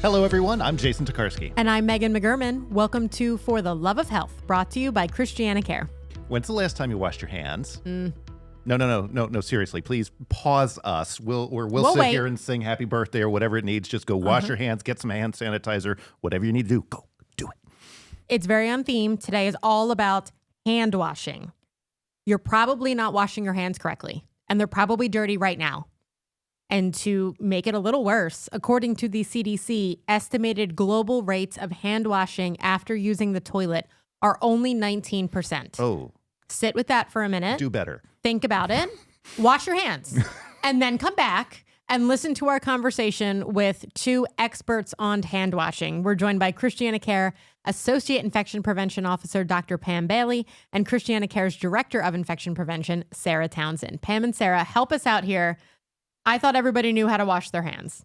Hello, everyone. I'm Jason Tokarski. And I'm Megan McGurman. Welcome to For the Love of Health, brought to you by Christiana Care. When's the last time you washed your hands? No, seriously. Please pause us. We'll sit wait. here and sing happy birthday or whatever it needs. Just go wash your hands, get some hand sanitizer, whatever you need to do. Go do it. It's very on theme. Today is all about hand washing. You're probably not washing your hands correctly, and they're probably dirty right now. And to make it a little worse, according to the CDC, estimated global rates of hand washing after using the toilet are only 19%. Oh. Sit with that for a minute. Do better. Think about it. Wash your hands. And then come back and listen to our conversation with two experts on hand washing. We're joined by Christiana Care Associate Infection Prevention Officer, Dr. Pam Bailey, and Christiana Care's Director of Infection Prevention, Sara Townsend. Pam and Sara, help us out here. I thought everybody knew how to wash their hands.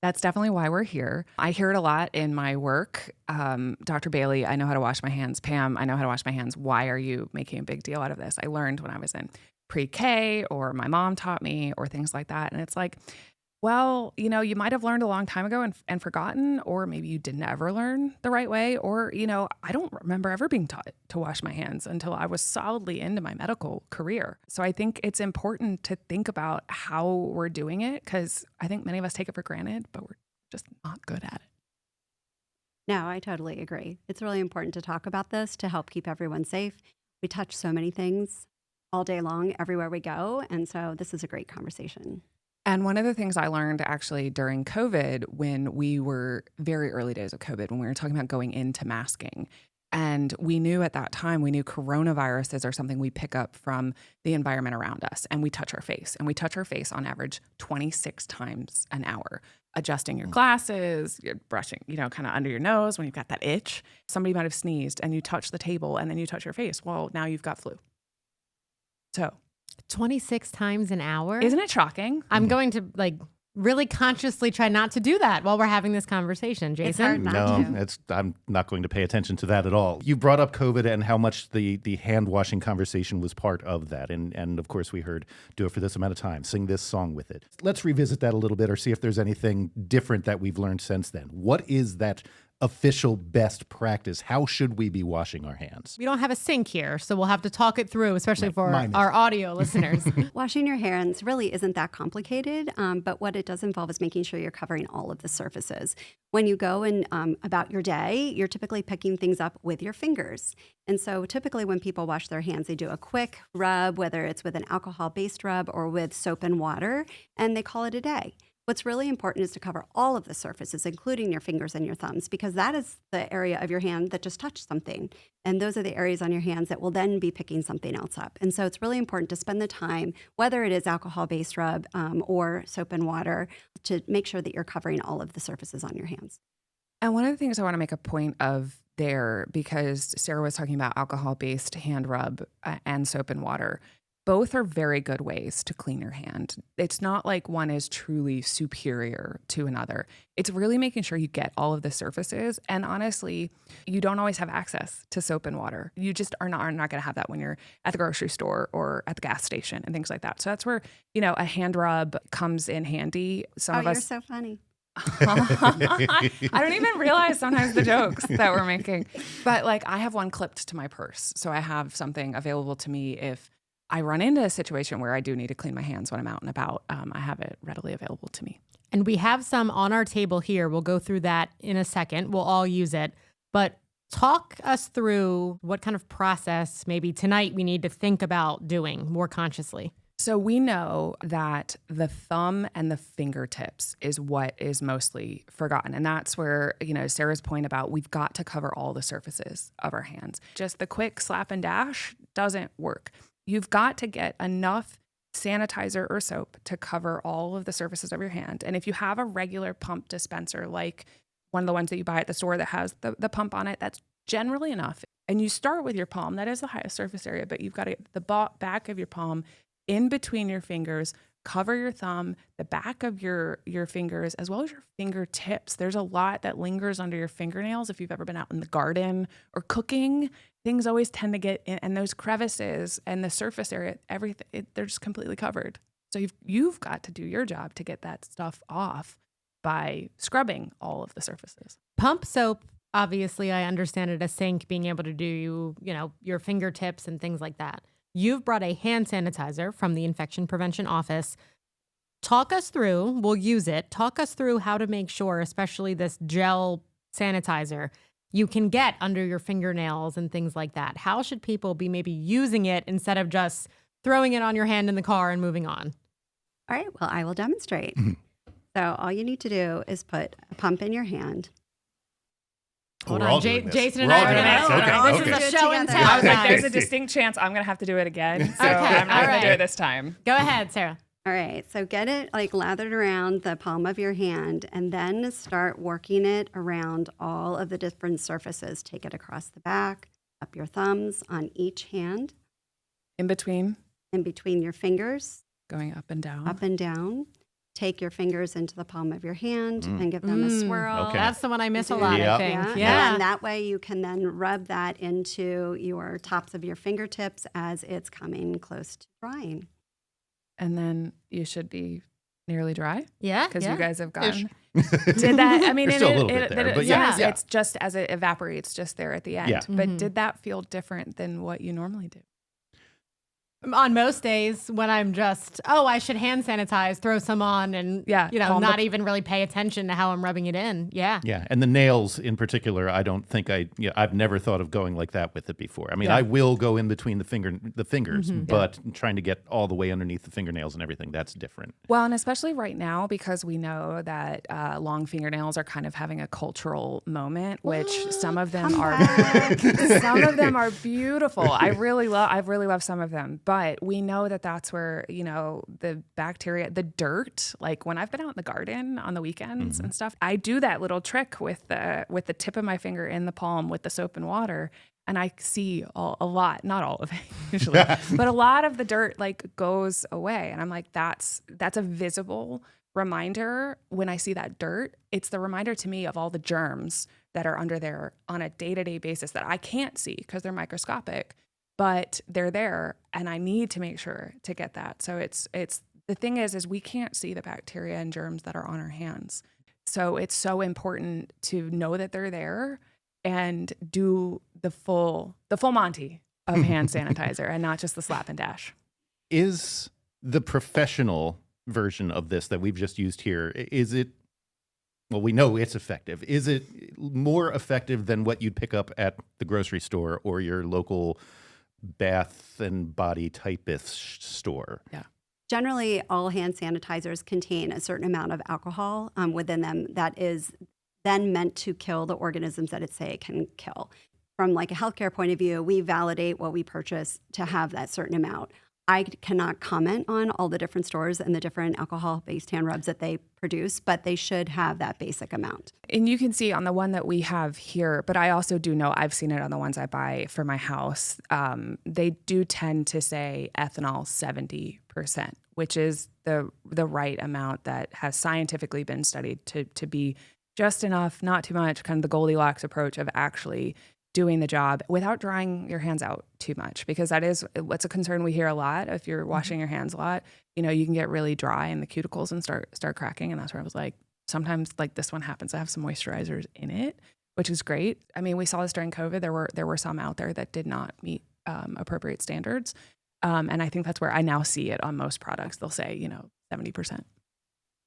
That's definitely why we're here. I hear it a lot in my work. Dr. Bailey, I know how to wash my hands. Pam, I know how to wash my hands. Why are you making a big deal out of this? I learned when I was in pre-K, or my mom taught me, or things like that. And it's like, well, you might have learned a long time ago and forgotten, or maybe you didn't ever learn the right way. Or, I don't remember ever being taught to wash my hands until I was solidly into my medical career. So I think it's important to think about how we're doing it, because I think many of us take it for granted, but we're just not good at it. No, I totally agree. It's really important to talk about this to help keep everyone safe. We touch so many things all day long, everywhere we go. And so this is a great conversation. And one of the things I learned actually during COVID, when we were very early days of COVID, when we were talking about going into masking, and we knew at that time, we knew coronaviruses are something we pick up from the environment around us, and we touch our face. And we touch our face on average 26 times an hour, adjusting your glasses, you're brushing, kind of under your nose when you've got that itch. Somebody might have sneezed and you touch the table and then you touch your face. Well, now you've got flu. So 26 times an hour? Isn't it shocking? I'm going to really consciously try not to do that while we're having this conversation, Jason. It's hard not to. I'm not going to pay attention to that at all. You brought up COVID and how much the hand washing conversation was part of that. And of course, we heard do it for this amount of time, sing this song with it. Let's revisit that a little bit or see if there's anything different that we've learned since then. What is that official best practice? How should we be washing our hands? We don't have a sink here, so we'll have to talk it through, especially for our audio listeners. Washing your hands really isn't that complicated, but what it does involve is making sure you're covering all of the surfaces. When you go and about your day, you're typically picking things up with your fingers. And so typically when people wash their hands, they do a quick rub, whether it's with an alcohol-based rub or with soap and water, and they call it a day. What's really important is to cover all of the surfaces, including your fingers and your thumbs, because that is the area of your hand that just touched something. And those are the areas on your hands that will then be picking something else up. And so it's really important to spend the time, whether it is alcohol-based rub or soap and water, to make sure that you're covering all of the surfaces on your hands. And one of the things I want to make a point of there, because Sara was talking about alcohol-based hand rub and soap and water, both are very good ways to clean your hand. It's not like one is truly superior to another. It's really making sure you get all of the surfaces. And honestly, you don't always have access to soap and water. You just are not going to have that when you're at the grocery store or at the gas station and things like that. So that's where, a hand rub comes in handy. You're so funny. I don't even realize sometimes the jokes that we're making. But I have one clipped to my purse. So I have something available to me if I run into a situation where I do need to clean my hands when I'm out and about. I have it readily available to me. And we have some on our table here. We'll go through that in a second. We'll all use it. But talk us through what kind of process maybe tonight we need to think about doing more consciously. So we know that the thumb and the fingertips is what is mostly forgotten. And that's where, Sara's point about we've got to cover all the surfaces of our hands. Just the quick slap and dash doesn't work. You've got to get enough sanitizer or soap to cover all of the surfaces of your hand. And if you have a regular pump dispenser, like one of the ones that you buy at the store that has the pump on it, that's generally enough. And you start with your palm. That is the highest surface area, but you've got to get the back of your palm in between your fingers, cover your thumb, the back of your fingers, as well as your fingertips. There's a lot that lingers under your fingernails. If you've ever been out in the garden or cooking, things always tend to get in, and those crevices and the surface area, everything, they're just completely covered. So you've got to do your job to get that stuff off. by scrubbing all of the surfaces. Pump soap, obviously, I understand it, a sink, being able to do, your fingertips and things like that. You've brought a hand sanitizer from the infection prevention office. Talk us through, we'll use it. Talk us through how to make sure, especially this gel sanitizer, you can get under your fingernails and things like that. How should people be maybe using it instead of just throwing it on your hand in the car and moving on? All right, well, I will demonstrate. So all you need to do is put a pump in your hand. Hold We're on, all doing this. Jason and We're all I are doing going this. to. Okay, This okay. is a show and Together. tell. I was like, guys. there's a distinct chance I'm going to have to do it again. So Okay, I'm not all going to do right. it this time. Go ahead, Sarah. All right, so get it like lathered around the palm of your hand and then start working it around all of the different surfaces. Take it across the back, up your thumbs on each hand, In between, in between your fingers, going up and down. up and down. Take your fingers into the palm of your hand and give them a swirl. Okay. That's the one I miss a Do lot, Yep. I think. Yeah. Yeah. And that way you can then rub that into your tops of your fingertips as it's coming close to drying. And then you should be nearly dry Yeah. because yeah. you guys have gotten. Did that? I mean, There's still a little bit there, but yeah. yeah. It's just as it evaporates, just there at the end. Yeah. But did that feel different than what you normally do? On most days when I'm just, I should hand sanitize, throw some on and, Yeah, calm not the- even really pay attention to how I'm rubbing it in. Yeah. Yeah, and the nails in particular, I don't think I've never thought of going like that with it before. I mean, Yeah. I will go in between the fingers, but trying to get all the way underneath the fingernails and everything, that's different. Well, and especially right now, because we know that long fingernails are kind of having a cultural moment, which some of them some of them are beautiful. I've really loved some of them, but we know that that's where, the bacteria, the dirt, like when I've been out in the garden on the weekends and stuff, I do that little trick with the tip of my finger in the palm with the soap and water. And I see a lot, not all of it usually, but a lot of the dirt like goes away. And I'm like, that's a visible reminder. When I see that dirt, it's the reminder to me of all the germs that are under there on a day-to-day basis that I can't see because they're microscopic, but they're there. And I need to make sure to get that. So it's the thing is we can't see the bacteria and germs that are on our hands. So it's so important to know that they're there and do the full Monty of hand sanitizer and not just the slap and dash. Is the professional version of this that we've just used here, is it, well, we know it's effective. Is it more effective than what you'd pick up at the grocery store or your local bath and body typist store? Yeah. Generally, all hand sanitizers contain a certain amount of alcohol within them that is then meant to kill the organisms that it say it can kill. From like a healthcare point of view, we validate what we purchase to have that certain amount. I cannot comment on all the different stores and the different alcohol-based hand rubs that they produce, but they should have that basic amount. And you can see on the one that we have here, but I also do know, I've seen it on the ones I buy for my house, they do tend to say ethanol 70%, which is the right amount that has scientifically been studied to be just enough, not too much, kind of the Goldilocks approach of actually doing the job without drying your hands out too much, because what's a concern we hear a lot. If you're washing your hands a lot, you can get really dry in the cuticles and start cracking. And that's where I was like, sometimes like this one happens to have some moisturizers in it, which is great. I mean, we saw this during COVID. There were some out there that did not meet appropriate standards. And I think that's where I now see it on most products. They'll say, 70%.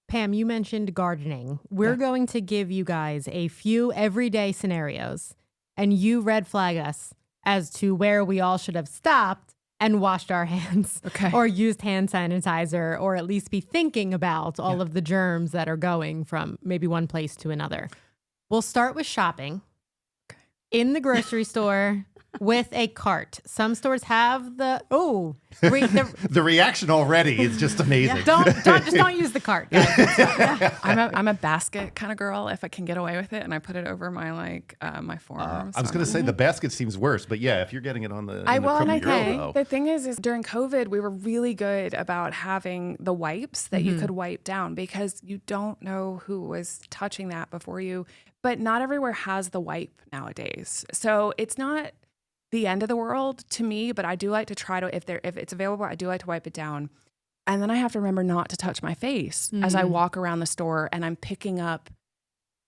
Pam, you mentioned gardening. We're going to give you guys a few everyday scenarios, and you red flag us as to where we all should have stopped and washed our hands or used hand sanitizer, or at least be thinking about all of the germs that are going from maybe one place to another. We'll start with shopping in the grocery store with a cart. Some stores have the reaction already is just amazing. Don't use the cart, guys. I'm a basket kind of girl if I can get away with it, and I put it over my my forearms. I was going to say the basket seems worse, but yeah, if you're getting it on the the thing is during COVID we were really good about having the wipes that you could wipe down, because you don't know who was touching that before you. But not everywhere has the wipe nowadays, so it's not the end of the world to me. But I do like to try to, if it's available, I do like to wipe it down. And then I have to remember not to touch my face as I walk around the store and I'm picking up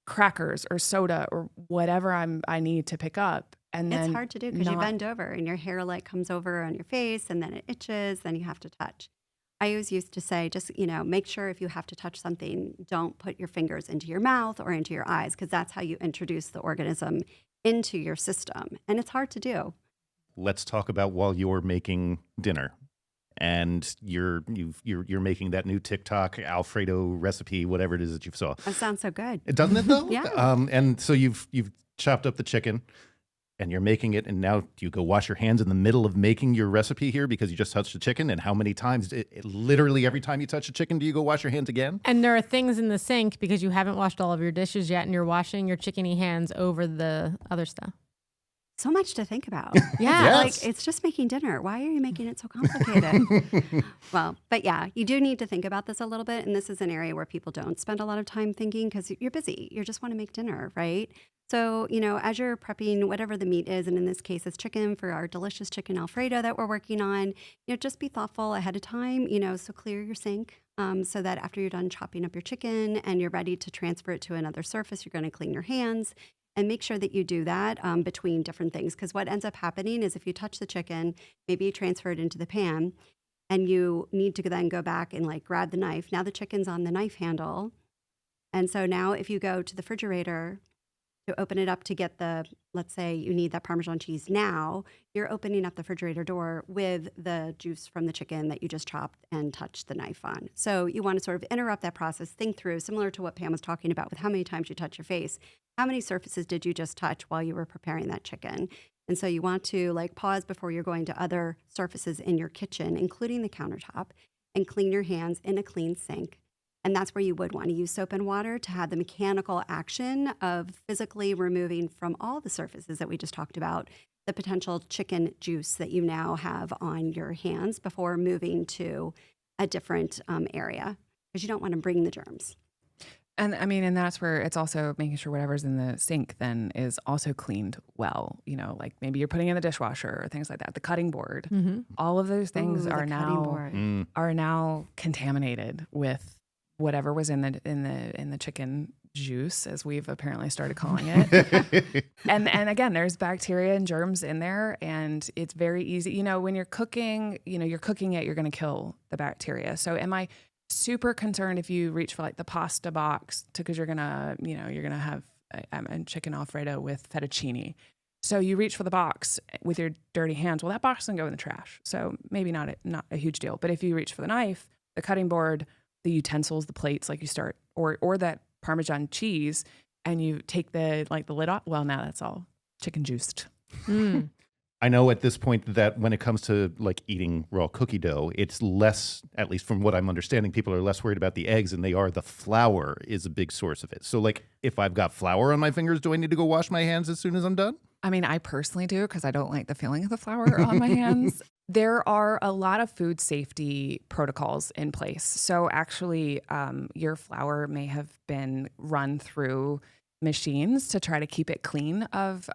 crackers or soda or whatever I need to pick up. And then It's hard to do because you bend over and your hair like comes over on your face and then it itches, then you have to touch. I always used to say, just, make sure if you have to touch something, don't put your fingers into your mouth or into your eyes, because that's how you introduce the organism into your system. And it's hard to do. Let's talk about while you're making dinner and you're making that new TikTok Alfredo recipe, whatever it is that you saw. That sounds so good. Doesn't it though? Yeah. And so you've chopped up the chicken and you're making it, and now do you go wash your hands in the middle of making your recipe here because you just touched the chicken? And how many times, literally every time you touch a chicken, do you go wash your hands again? And there are things in the sink because you haven't washed all of your dishes yet and you're washing your chickeny hands over the other stuff. So much to think about. Yeah. Yes. Like, it's just making dinner. Why are you making it so complicated? Well, but yeah, you do need to think about this a little bit. And this is an area where people don't spend a lot of time thinking because you're busy. You just want to make dinner, right? So, as you're prepping whatever the meat is, and in this case, it's chicken for our delicious chicken Alfredo that we're working on, just be thoughtful ahead of time, so clear your sink so that after you're done chopping up your chicken and you're ready to transfer it to another surface, you're going to clean your hands. And make sure that you do that between different things. Because what ends up happening is if you touch the chicken, maybe you transfer it into the pan, and you need to then go back and like grab the knife. Now the chicken's on the knife handle. And so now if you go to the refrigerator to open it up to get let's say you need that Parmesan cheese now, you're opening up the refrigerator door with the juice from the chicken that you just chopped and touched the knife on. So you want to sort of interrupt that process, think through, similar to what Pam was talking about with how many times you touch your face. How many surfaces did you just touch while you were preparing that chicken? And so you want to like pause before you're going to other surfaces in your kitchen, including the countertop, and clean your hands in a clean sink. And that's where you would want to use soap and water to have the mechanical action of physically removing from all the surfaces that we just talked about the potential chicken juice that you now have on your hands before moving to a different area, because you don't want to bring the germs. And I mean, and that's where it's also making sure whatever's in the sink then is also cleaned well. Like maybe you're putting in the dishwasher or things like that. The cutting board, all of those things are now contaminated with whatever was in the chicken juice, as we've apparently started calling it. and again, there's bacteria and germs in there, and it's very easy. When you're cooking, you're cooking it, you're going to kill the bacteria. So am I super concerned if you reach for like the pasta box because you're gonna have a chicken Alfredo with fettuccine. So you reach for the box with your dirty hands. Well, that box can go in the trash. So maybe not a huge deal. But if you reach for the knife, the cutting board, the utensils, the plates, like you start, or that Parmesan cheese, and you take the lid off. Well, now that's all chicken juiced. I know at this point that when it comes to like eating raw cookie dough, it's less, at least from what I'm understanding, people are less worried about the eggs than they are the flour is a big source of it. So like if I've got flour on my fingers, do I need to go wash my hands as soon as I'm done? I mean, I personally do because I don't like the feeling of the flour on my hands. There are a lot of food safety protocols in place. So actually, your flour may have been run through machines to try to keep it clean of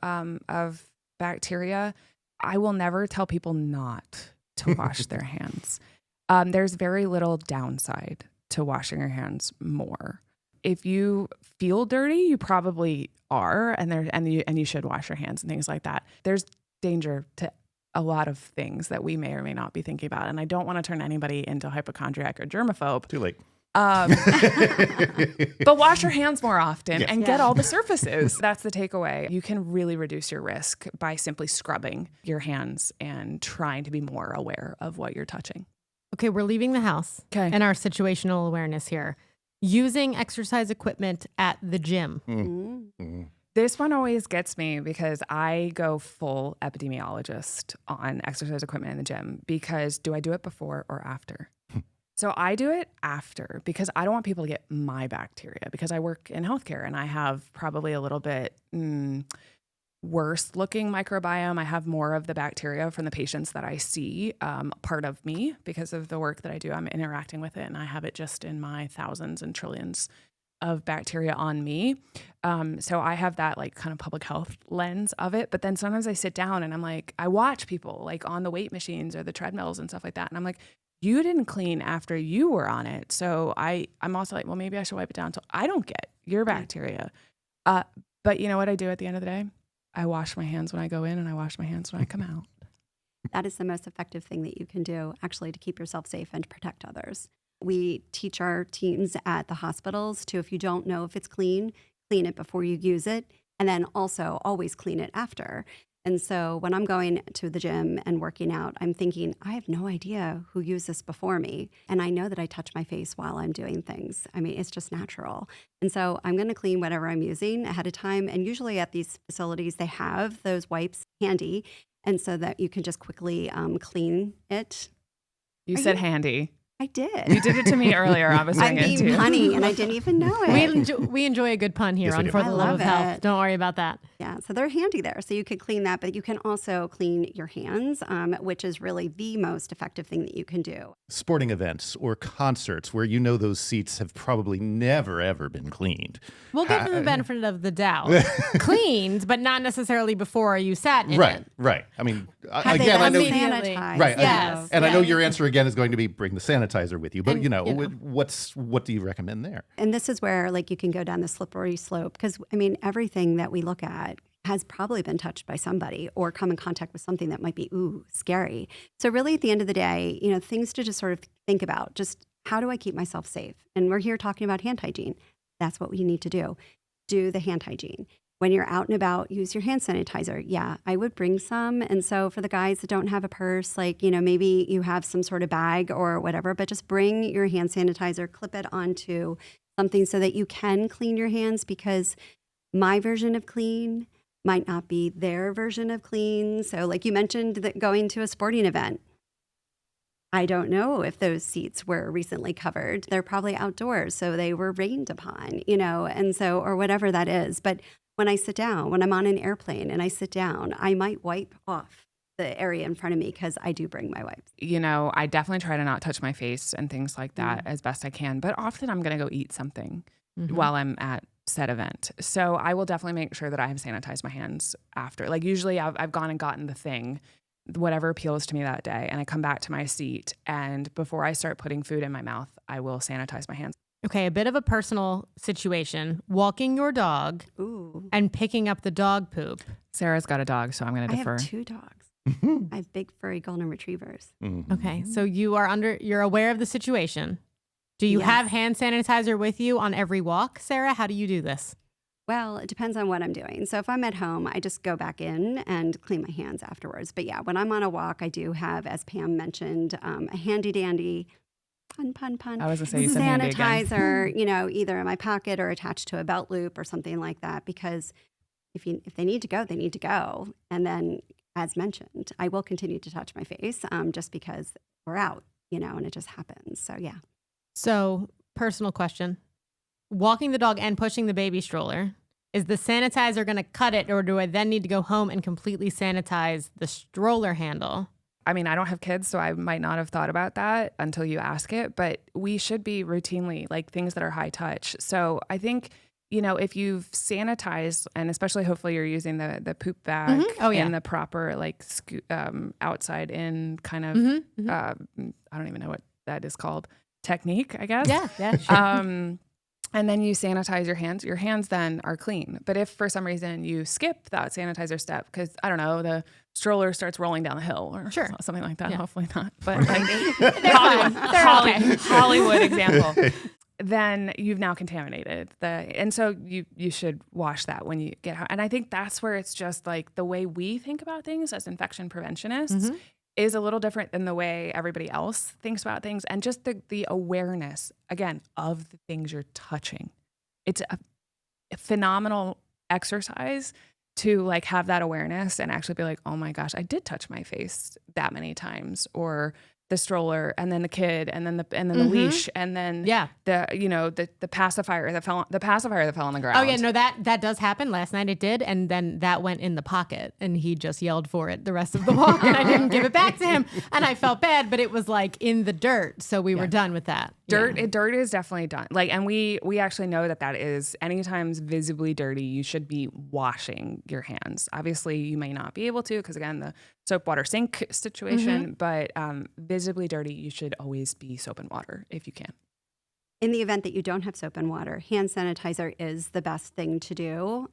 bacteria. I will never tell people not to wash their hands. There's very little downside to washing your hands more. If you feel dirty, you probably are, and you should wash your hands and things like that. There's danger to a lot of things that we may or may not be thinking about, and I don't want to turn anybody into hypochondriac or germaphobe. Too late. But wash your hands more often and get all the surfaces. That's the takeaway. You can really reduce your risk by simply scrubbing your hands and trying to be more aware of what you're touching. Okay, we're leaving the house. Okay. And our situational awareness here. Using exercise equipment at the gym. This one always gets me because I go full epidemiologist on exercise equipment in the gym, because do I do it before or after? So I do it after because I don't want people to get my bacteria, because I work in healthcare and I have probably a little bit worse looking microbiome. I have more of the bacteria from the patients that I see, part of me, because of the work that I do. I'm interacting with it, and I have it just in my thousands and trillions of bacteria on me. So I have that like kind of public health lens of it. But then sometimes I sit down and I'm like, I watch people like on the weight machines or the treadmills and stuff like that. And I'm like, you didn't clean after you were on it. So I'm also like, well, maybe I should wipe it down so I don't get your bacteria. But you know what I do at the end of the day? I wash my hands when I go in and I wash my hands when I come out. That is the most effective thing that you can do, actually, to keep yourself safe and to protect others. We teach our teams at the hospitals to, if you don't know if it's clean it before you use it, and then also always clean it after. And so when I'm going to the gym and working out, I'm thinking, I have no idea who used this before me. And I know that I touch my face while I'm doing things. I mean, it's just natural. And so I'm going to clean whatever I'm using ahead of time. And usually at these facilities, they have those wipes handy. And so that you can just quickly clean it. You said handy. I did. You did it to me earlier. I was doing I'm it being too. punny, and I didn't even know it. We enjoy a good pun here Yes, we on do. For the I Love of love Health. it. Don't worry about that. Yeah, so they're handy there. So you could clean that, but you can also clean your hands, which is really the most effective thing that you can do. Sporting events or concerts where you know those seats have probably never, ever been cleaned. We'll give them the benefit of the doubt. Cleaned, but not necessarily before you sat in it. Right. I mean, Have again, they I know. been Immediately. sanitized? Right. Yes. And I know your answer again is going to be bring the sanitizer with you. But, And, what do you recommend there? And this is where like you can go down the slippery slope because, I mean, everything that we look at has probably been touched by somebody or come in contact with something that might be, scary. So really at the end of the day, things to just sort of think about, just how do I keep myself safe? And we're here talking about hand hygiene. That's what we need to do. Do the hand hygiene. When you're out and about, use your hand sanitizer. Yeah, I would bring some. And so for the guys that don't have a purse, like, maybe you have some sort of bag or whatever, but just bring your hand sanitizer, clip it onto something so that you can clean your hands, because my version of clean might not be their version of clean. So like you mentioned that going to a sporting event, I don't know if those seats were recently covered. They're probably outdoors, so they were rained upon, and so, or whatever that is. But when I sit down, when I'm on an airplane and I sit down, I might wipe off the area in front of me because I do bring my wipes. I definitely try to not touch my face and things like that as best I can. But often I'm going to go eat something while I'm at said event. So I will definitely make sure that I have sanitized my hands after. Like usually I've gone and gotten the thing, whatever appeals to me that day, and I come back to my seat. And before I start putting food in my mouth, I will sanitize my hands. Okay, a bit of a personal situation. Walking your dog and picking up the dog poop. Sarah's got a dog, so I'm going to defer. I have 2 dogs. I have big furry golden retrievers. Okay, so you're aware of the situation. Do you have hand sanitizer with you on every walk, Sarah? How do you do this? Well, it depends on what I'm doing. So if I'm at home, I just go back in and clean my hands afterwards. But yeah, when I'm on a walk, I do have, as Pam mentioned, a handy dandy, pun, I was going to say you said handy again. sanitizer, either in my pocket or attached to a belt loop or something like that. Because if they need to go, they need to go. And then, as mentioned, I will continue to touch my face just because we're out, and it just happens. So yeah. So, personal question. Walking the dog and pushing the baby stroller, is the sanitizer going to cut it, or do I then need to go home and completely sanitize the stroller handle? I mean, I don't have kids, so I might not have thought about that until you ask it, but we should be routinely like things that are high touch. So I think, if you've sanitized, and especially hopefully you're using the poop bag in the proper outside in kind of, I don't even know what that is called, technique, I guess. Yeah, sure. And then you sanitize your hands then are clean. But if for some reason you skip that sanitizer step, because I don't know, the stroller starts rolling down the hill or something like that, hopefully not, but like Hollywood example, then you've now contaminated and so you should wash that when you get home. And I think that's where it's just like the way we think about things as infection preventionists is a little different than the way everybody else thinks about things. And just the awareness, again, of the things you're touching. It's a phenomenal exercise to like have that awareness and actually be like, oh my gosh, I did touch my face that many times, or the stroller, and then the kid, and then the leash, and then the pacifier that fell on the ground. Oh yeah, no, that does happen. Last night it did, and then that went in the pocket, and he just yelled for it the rest of the walk, and I didn't give it back to him, and I felt bad, but it was like in the dirt, so we were done with that. Dirt is definitely done. Like, and we actually know that is anytime visibly dirty, you should be washing your hands. Obviously, you may not be able to because again, the soap water sink situation, but visibly dirty, you should always be soap and water if you can. In the event that you don't have soap and water, hand sanitizer is the best thing to do.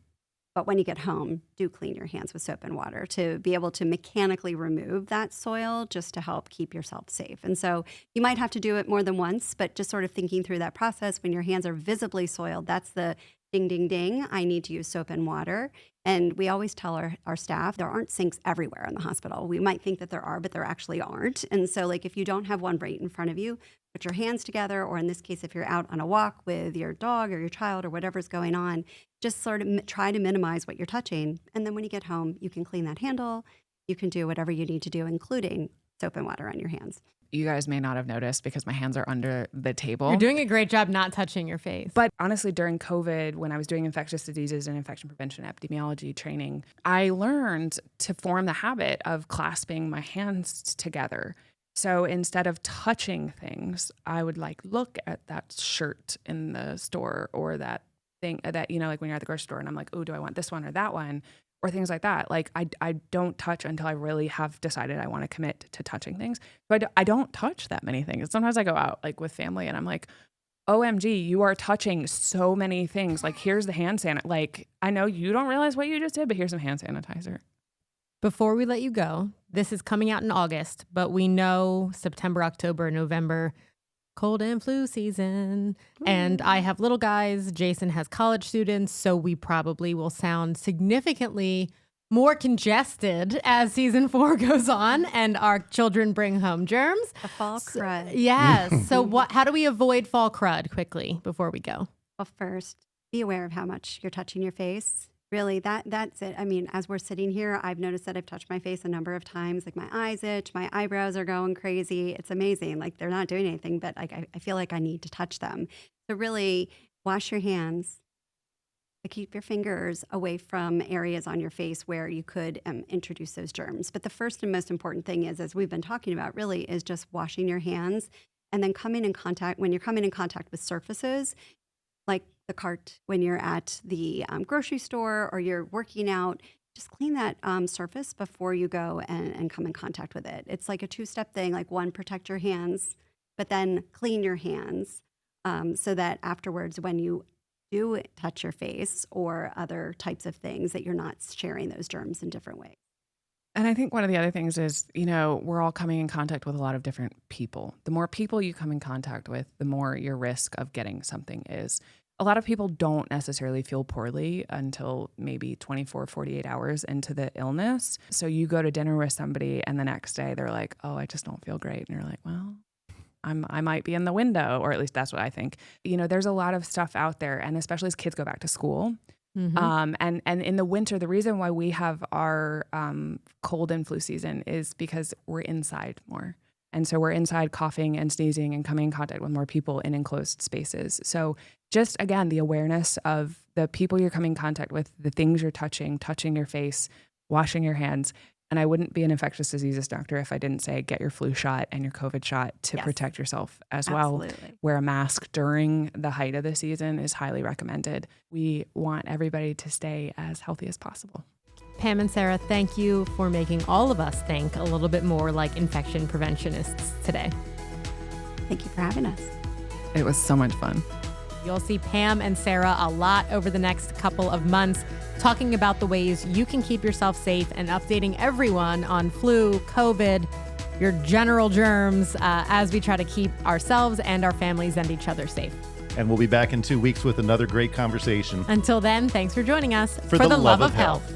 But when you get home, do clean your hands with soap and water to be able to mechanically remove that soil just to help keep yourself safe. And so you might have to do it more than once, but just sort of thinking through that process when your hands are visibly soiled, that's the ding, ding, ding. I need to use soap and water. And we always tell our staff there aren't sinks everywhere in the hospital. We might think that there are, but there actually aren't. And so like if you don't have one right in front of you, put your hands together, or in this case, if you're out on a walk with your dog or your child or whatever's going on, just sort of try to minimize what you're touching. And then when you get home, you can clean that handle. You can do whatever you need to do, including soap and water on your hands. You guys may not have noticed because my hands are under the table. You're doing a great job not touching your face. But honestly, during COVID, when I was doing infectious diseases and infection prevention epidemiology training, I learned to form the habit of clasping my hands together. So instead of touching things, I would like look at that shirt in the store or that thing that, you know, like when you're at the grocery store and I'm like, oh, do I want this one or that one? Or things like that. Like I don't touch until I really have decided I want to commit to touching things. But I don't touch that many things. Sometimes I go out like with family and I'm like, OMG, you are touching so many things. Like here's the hand sanitizer. Like I know you don't realize what you just did, but here's some hand sanitizer. Before we let you go, this is coming out in August, but we know September, October, November, cold and flu season. And I have little guys. Jason has college students. So we probably will sound significantly more congested as season 4 goes on and our children bring home germs. The fall crud. Yes. So how do we avoid fall crud quickly before we go? Well, first, be aware of how much you're touching your face. Really, that's it. I mean, as we're sitting here, I've noticed that I've touched my face a number of times. Like my eyes itch, my eyebrows are going crazy. It's amazing. Like they're not doing anything, but like I feel like I need to touch them. So really, wash your hands. Keep your fingers away from areas on your face where you could introduce those germs. But the first and most important thing is, as we've been talking about, really is just washing your hands and then when you're coming in contact with surfaces, like the cart when you're at the grocery store or you're working out, just clean that surface before you go and come in contact with it. It's like a 2-step thing, like one, protect your hands, but then clean your hands so that afterwards when you do touch your face or other types of things that you're not sharing those germs in different ways. And I think one of the other things is, you know, we're all coming in contact with a lot of different people. The more people you come in contact with, the more your risk of getting something is. A lot of people don't necessarily feel poorly until maybe 24, 48 hours into the illness. So you go to dinner with somebody and the next day they're like, oh, I just don't feel great. And you're like, well, I might be in the window, or at least that's what I think. You know, there's a lot of stuff out there, and especially as kids go back to school. And in the winter, the reason why we have our cold and flu season is because we're inside more. And so we're inside coughing and sneezing and coming in contact with more people in enclosed spaces. So just, again, the awareness of the people you're coming in contact with, the things you're touching your face, washing your hands. And I wouldn't be an infectious diseases doctor if I didn't say get your flu shot and your COVID shot to protect yourself as well. Wear a mask during the height of the season is highly recommended. We want everybody to stay as healthy as possible. Pam and Sara, thank you for making all of us think a little bit more like infection preventionists today. Thank you for having us. It was so much fun. You'll see Pam and Sara a lot over the next couple of months talking about the ways you can keep yourself safe and updating everyone on flu, COVID, your general germs as we try to keep ourselves and our families and each other safe. And we'll be back in 2 weeks with another great conversation. Until then, thanks for joining us for the love of health.